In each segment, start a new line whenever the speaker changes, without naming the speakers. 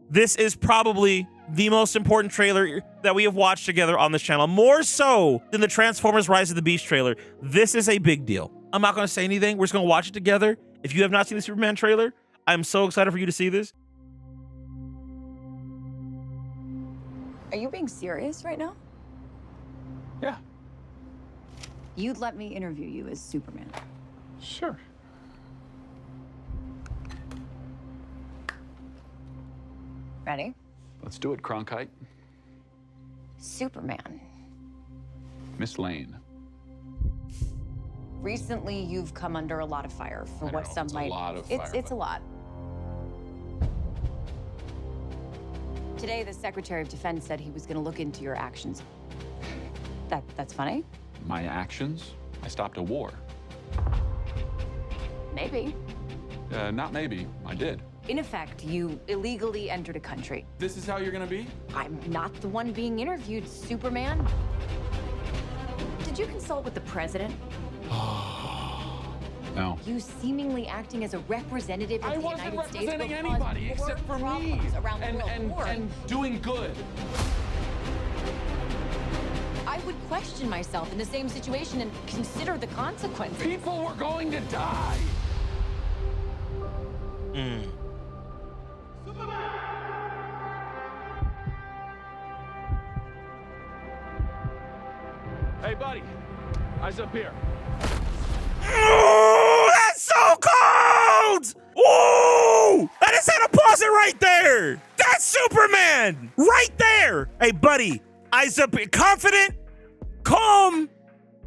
This is probably the most important trailer that we have watched together on this channel, more so than the Transformers Rise of the Beast trailer. This is a big deal. I'm not going to say anything. We're just going to watch it together. If you have not seen the Superman trailer, I'm so excited for you to see this.
Are you being serious right now?
Yeah,
You'd let me interview you as Superman.
sure.
Ready?
Let's do it, Cronkite.
Superman.
Miss Lane.
Recently, you've come under a lot of fire for
I
what
know,
some
it's a
might.
lot of
it's
fire,
it's a
but-
lot. Today, the Secretary of Defense said he was going to look into your actions. That's funny?
My actions? I stopped a war.
Maybe.
Not maybe. I did.
In effect, you illegally entered a country.
This is how you're gonna be?
I'm not the one being interviewed, Superman. Did you consult with the president?
No.
You seemingly acting as a representative of
I
the
wasn't
United States
representing
will
anybody
cause more
except for me.
problems around the world. More.
And doing good.
I would question myself in the same situation and consider the consequences.
People were going to die. Hey, buddy. Eyes up here.
Oh, that's so cold! Ooh! I just had to pause it right there. That's Superman right there. Hey, buddy, eyes up, confident, calm,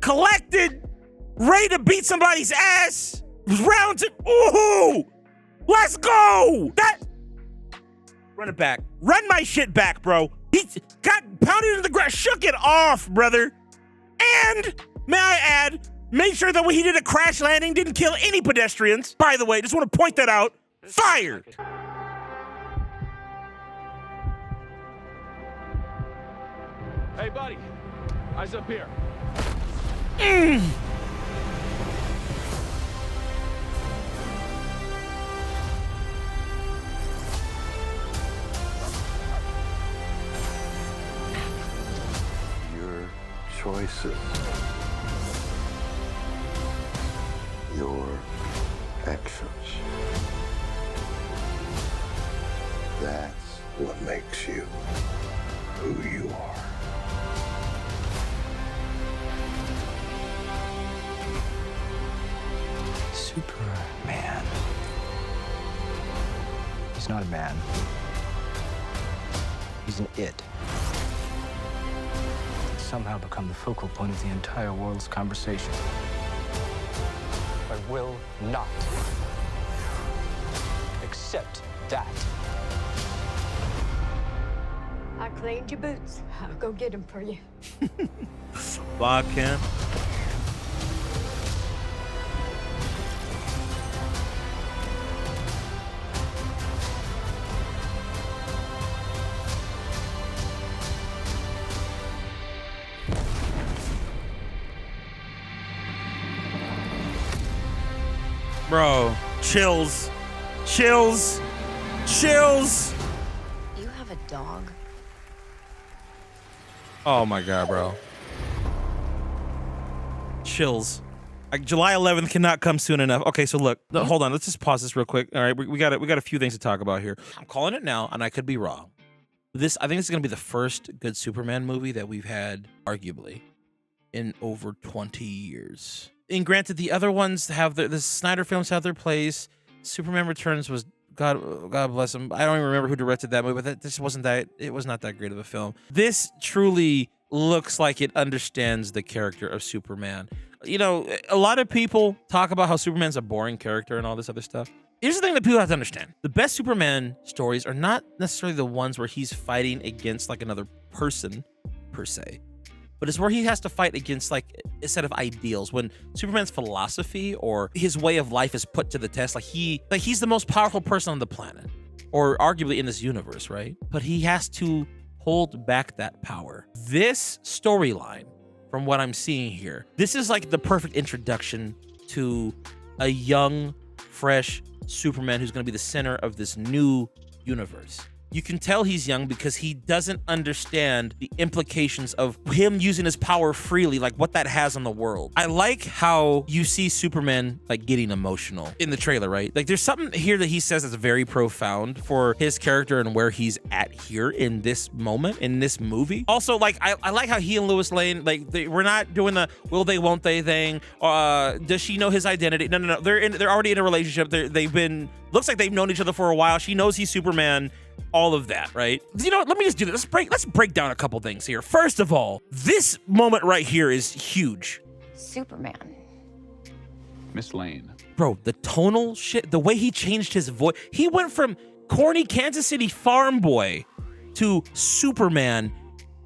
collected, ready to beat somebody's ass. Round to, ooh! Let's go! Run it back. Run my shit back, bro. He got pounded into the ground, shook it off, brother. And, may I add, made sure that when he did a crash landing, didn't kill any pedestrians. By the way, just want to point that out. Fired.
Hey, buddy. Eyes up here.
Your choices, your actions. That's what makes you who you are.
Superman. He's not a man. He's an it. He's somehow become the focal point of the entire world's conversation. I will not accept that.
I cleaned your boots. I'll go get them for you.
Bye, Ken. Bro, chills. Chills. Chills.
You have a dog?
Oh my God, bro. Chills. Like, July 11th cannot come soon enough. Okay, so look, hold on. Let's just pause this real quick. All right, we got a few things to talk about here. I'm calling it now, and I could be wrong. I think this is gonna be the first good Superman movie that we've had, arguably, in over 20 years. And granted, the other ones have the Snyder films have their place. Superman Returns was God bless him. I don't even remember who directed that movie, but it was not that great of a film. This truly looks like it understands the character of Superman. You know, a lot of people talk about how Superman's a boring character and all this other stuff. Here's the thing that people have to understand. The best Superman stories are not necessarily the ones where he's fighting against like another person per se, but it's where he has to fight against like a set of ideals. When Superman's philosophy or his way of life is put to the test, like he's the most powerful person on the planet, or arguably in this universe, right? But he has to hold back that power. This storyline, from what I'm seeing here, this is like the perfect introduction to a young, fresh Superman who's going to be the center of this new universe. You can tell he's young because he doesn't understand the implications of him using his power freely, like what that has on the world. I like how you see Superman like getting emotional in the trailer, right? Like there's something here that he says that's very profound for his character and where he's at here in this moment, in this movie. Also, like I like how he and Lois Lane, like we're not doing the will they, won't they thing. Does she know his identity? No. They're already in a relationship. Looks like they've known each other for a while. She knows he's Superman. All of that, right? You know what? Let me just do this. Let's break down a couple things here. First of all, this moment right here is huge.
Superman.
Miss Lane.
Bro, the tonal shit, the way he changed his voice. He went from corny Kansas City farm boy to Superman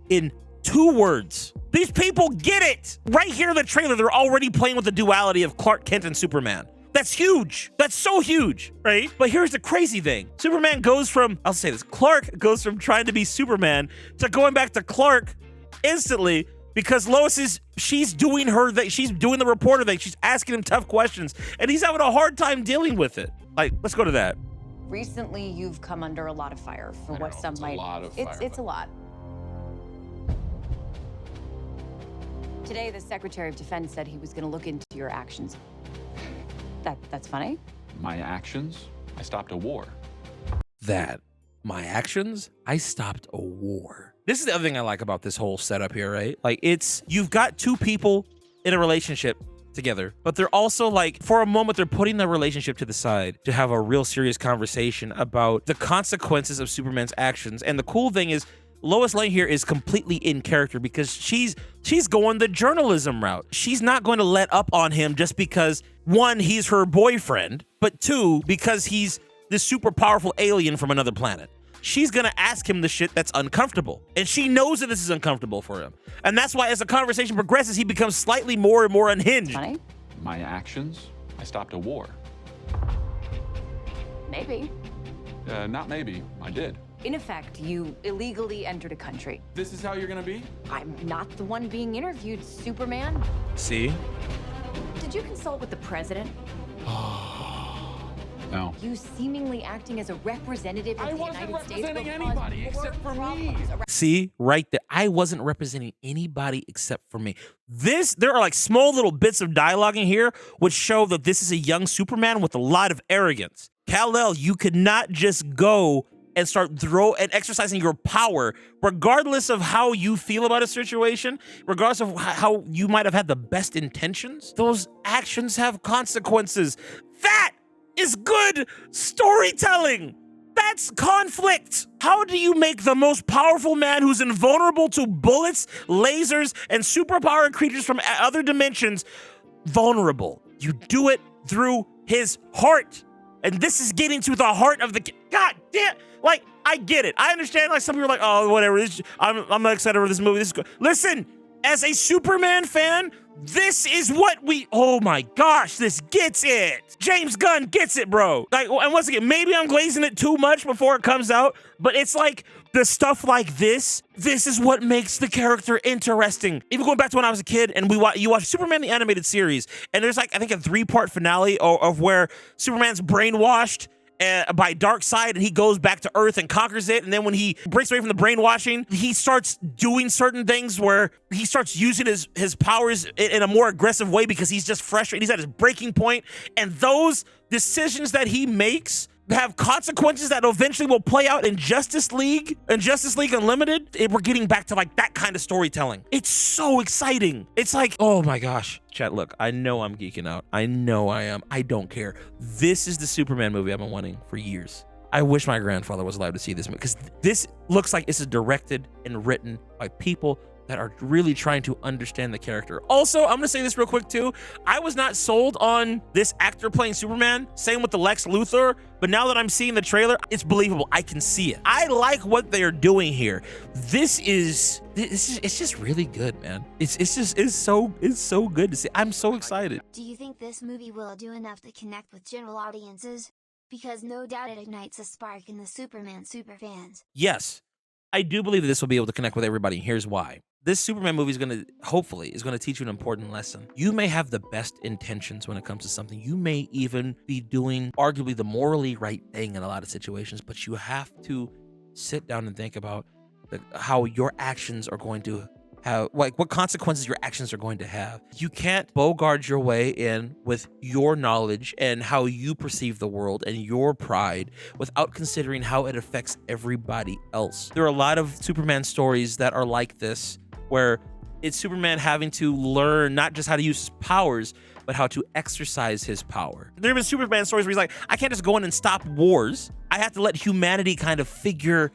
in 2 words. These people get it. Right here in the trailer, they're already playing with the duality of Clark Kent and Superman. That's huge. That's so huge, right? But here's the crazy thing. Superman goes from, I'll say this, Clark goes from trying to be Superman to going back to Clark instantly because Lois she's doing the reporter thing. She's asking him tough questions and he's having a hard time dealing with it. Like, let's go to that.
Recently, you've come under a lot of fire for what some might. It's a lot. Today, the Secretary of Defense said he was going to look into your actions. That's funny.
My actions? I stopped a war.
My actions? I stopped a war. This is the other thing I like about this whole setup here, right? Like you've got 2 people in a relationship together, but they're also like, for a moment, they're putting the relationship to the side to have a real serious conversation about the consequences of Superman's actions. And the cool thing is, Lois Lane here is completely in character because she's going the journalism route. She's not going to let up on him just because, 1, he's her boyfriend, but 2, because he's this super powerful alien from another planet. She's going to ask him the shit that's uncomfortable. And she knows that this is uncomfortable for him. And that's why as the conversation progresses, he becomes slightly more and more unhinged.
Funny?
My actions? I stopped a war.
Maybe.
Not maybe. I did.
In effect, you illegally entered a country.
This is how you're gonna be?
I'm not the one being interviewed, Superman.
See?
Did you consult with the president?
No.
You seemingly acting as a representative of
I
the
wasn't
United States
representing
will
anybody
cause
except
more
for me.
problems around-
See, right there. I wasn't representing anybody except for me. There are like small little bits of dialogue in here which show that this is a young Superman with a lot of arrogance. Kal-El, you could not just go and start exercising your power, regardless of how you feel about a situation, regardless of how you might have had the best intentions. Those actions have consequences. That is good storytelling. That's conflict. How do you make the most powerful man who's invulnerable to bullets, lasers, and superpower creatures from other dimensions vulnerable? You do it through his heart. And this is getting to the heart of the... God damn... Like, I get it. I understand, like, some people are like, oh, whatever. I'm not excited for this movie. This is good. Listen, as a Superman fan, this is what oh my gosh, this gets it. James Gunn gets it, bro. Like, and once again, maybe I'm glazing it too much before it comes out, but it's like the stuff like this is what makes the character interesting. Even going back to when I was a kid and you watch Superman the Animated Series, and there's like, I think a 3-part finale of where Superman's brainwashed by Darkseid, and he goes back to Earth and conquers it. And then when he breaks away from the brainwashing, he starts doing certain things where he starts using his powers in a more aggressive way because he's just frustrated. He's at his breaking point. And those decisions that he makes have consequences that eventually will play out in Justice League and Justice League Unlimited. We're getting back to like that kind of storytelling. It's so exciting. It's like, oh my gosh. Chat, look, I know I'm geeking out. I know I am. I don't care. This is the Superman movie I've been wanting for years. I wish my grandfather was allowed to see this movie because this looks like this is directed and written by people that are really trying to understand the character. Also, I'm gonna say this real quick too. I was not sold on this actor playing Superman. Same with the Lex Luthor. But now that I'm seeing the trailer, it's believable. I can see it. I like what they are doing here. It's just really good, man. It's so good to see. I'm so excited.
Do you think this movie will do enough to connect with general audiences? Because no doubt it ignites a spark in the Superman superfans.
Yes, I do believe that this will be able to connect with everybody. Here's why. This Superman movie is hopefully going to teach you an important lesson. You may have the best intentions when it comes to something. You may even be doing arguably the morally right thing in a lot of situations, but you have to sit down and think about how your actions are going to have, like, what consequences your actions are going to have. You can't bogart your way in with your knowledge and how you perceive the world and your pride without considering how it affects everybody else. There are a lot of Superman stories that are like this, where it's Superman having to learn not just how to use his powers, but how to exercise his power. There have been Superman stories where he's like, I can't just go in and stop wars. I have to let humanity kind of figure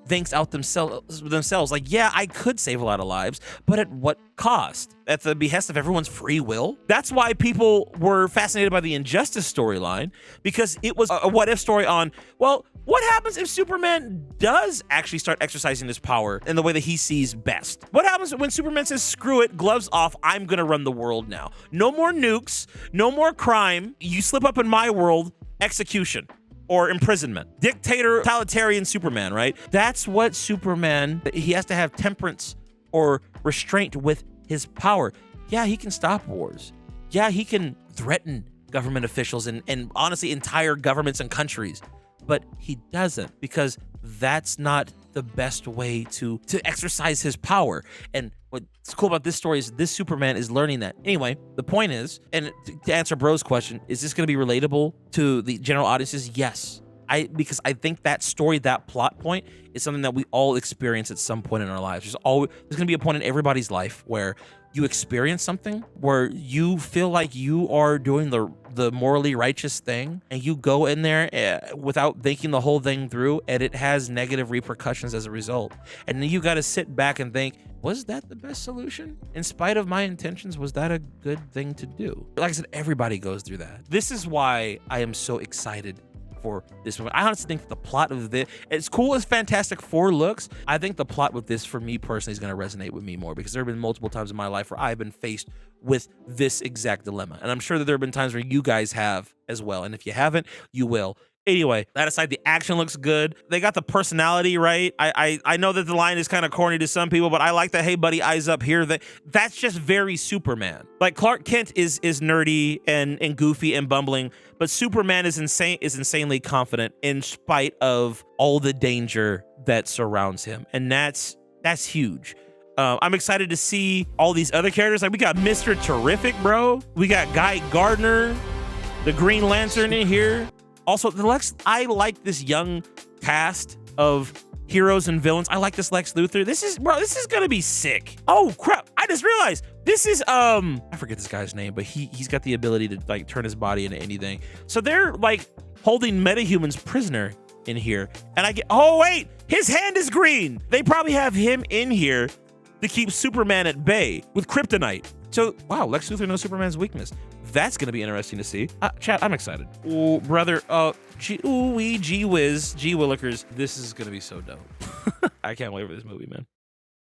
things out themselves. Like, yeah, I could save a lot of lives, but at what cost? At the behest of everyone's free will? That's why people were fascinated by the Injustice storyline, because it was a what if story on, well, what happens if Superman does actually start exercising his power in the way that he sees best? What happens when Superman says, screw it, gloves off, I'm gonna run the world now. No more nukes, no more crime. You slip up in my world, execution. Or imprisonment. Dictator, totalitarian Superman, right? That's what Superman, he has to have temperance or restraint with his power. Yeah, he can stop wars. Yeah, he can threaten government officials and honestly entire governments and countries. But he doesn't, because that's not the best way to exercise his power. And what's cool about this story is this Superman is learning that. Anyway, the point is, and to answer Bro's question, is this going to be relatable to the general audiences? Yes. Because I think that story, that plot point, is something that we all experience at some point in our lives. There's going to be a point in everybody's life where you experience something where you feel like you are doing the morally righteous thing, and you go in there without thinking the whole thing through, and it has negative repercussions as a result. And then you got to sit back and think, was that the best solution? In spite of my intentions, was that a good thing to do? Like I said, everybody goes through that. This is why I am so excited for this movie. I honestly think that the plot of this, as cool as Fantastic Four looks, I think the plot with this, for me personally, is going to resonate with me more, because there have been multiple times in my life where I've been faced with this exact dilemma. And I'm sure that there have been times where you guys have as well. And if you haven't, you will. Anyway, that aside, the action looks good. They got the personality right. I know that the line is kind of corny to some people, but I like the, hey buddy, eyes up here. That's just very Superman. Like, Clark Kent is nerdy and goofy and bumbling, but Superman is insanely confident in spite of all the danger that surrounds him. And that's huge. I'm excited to see all these other characters. Like, we got Mr. Terrific, bro. We got Guy Gardner, the Green Lantern in here. Also, I like this young cast of heroes and villains. I like this Lex Luthor. This is gonna be sick. Oh crap! I just realized this is I forget this guy's name, but he's got the ability to like turn his body into anything. So they're like holding metahumans prisoner in here, and oh wait, his hand is green. They probably have him in here to keep Superman at bay with kryptonite. So wow, Lex Luthor knows Superman's weakness. That's gonna be interesting to see. Chat, I'm excited. Oh, brother. Gee whiz, gee willikers. This is gonna be so dope. I can't wait for this movie, man.